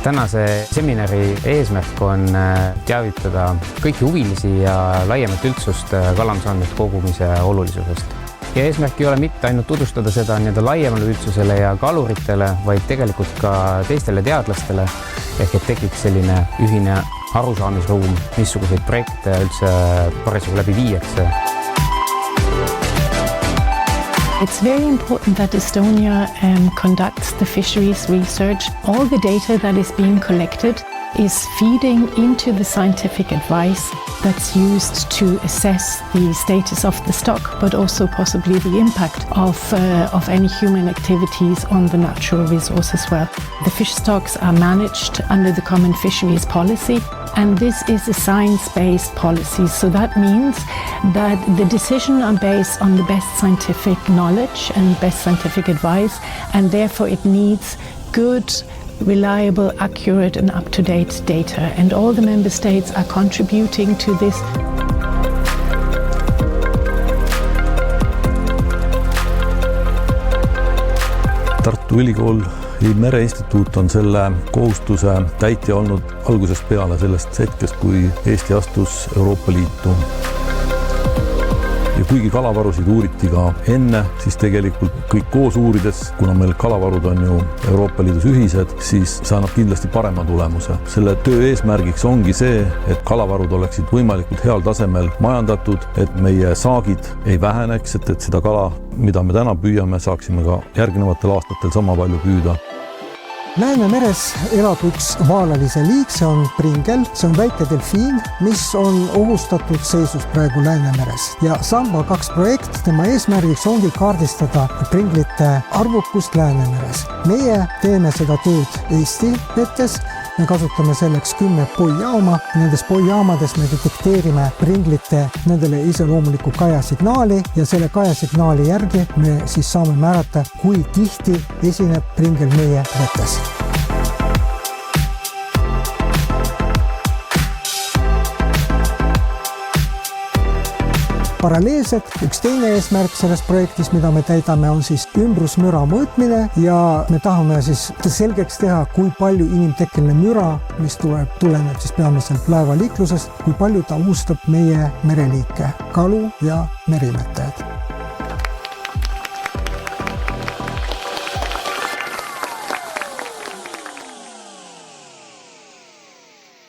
Tänase seminari eesmärk on teavitada kõiki huvilisi ja laiemalt üldsust kalandusandmete kogumise olulisusest. Ja eesmärk ei ole mitte ainult tutvustada seda laiemale üldsusele ja kaluritele, vaid tegelikult ka teistele teadlastele, ehk et tekiks selline ühine arusaamisruum, missuguseid projekte üldse parasjagu läbi viiakse. It's very important that Estonia conducts the fisheries research. All the data that is being collected is feeding into the scientific advice that's used to assess the status of the stock, but also possibly the impact of any human activities on the natural resource as well. The fish stocks are managed under the Common Fisheries Policy, and this is a science-based policy. So that means that the decisions are based on the best scientific knowledge and best scientific advice, and therefore it needs good, reliable, accurate and up-to-date data. And all the member states are contributing to this. Tartu Ülikool ja Mereinstituut on selle kohustuse täitja olnud algusest peale sellest hetkest, kui Eesti astus Euroopa Liitu. Ja kuigi kalavarusid uuriti ka enne, siis tegelikult kõik koos uurides, kuna meil kalavarud on ju Euroopa Liidus ühised, siis see annab kindlasti parema tulemuse. Selle töö eesmärgiks ongi see, et kalavarud oleksid võimalikult heal tasemel majandatud, et meie saagid ei väheneks, et seda kala, mida me täna püüame, saaksime ka järgnevatel aastatel sama palju püüda. Läänemeres elab üks vaalalise liik, see on pringel, see on väike delfiin, mis on ohustatud seisus praegu Läänemeres. Ja Samba 2 projekt, tema eesmärgiks ongi kaardistada pringlite arvukust Läänemeres. Meie teeme seda tööd Eesti vetes. Me kasutame selleks 10 poijaama. Nendes poijaamades me detekteerime pringlite nendele iseloomuliku kajasignaali ja selle kajasignaali järgi me siis saame määrata, kui tihti esineb pringel meie vetes. Paralleelselt üks teine eesmärk selles projektis, mida me täidame, on siis ümbrusmüra mõõtmine ja me tahame siis selgeks teha, kui palju inimtekkeline müra, mis tuleneb siis peamiselt laevaliiklusest, kui palju ta ohustab meie mereliike, kalu ja merimetajad.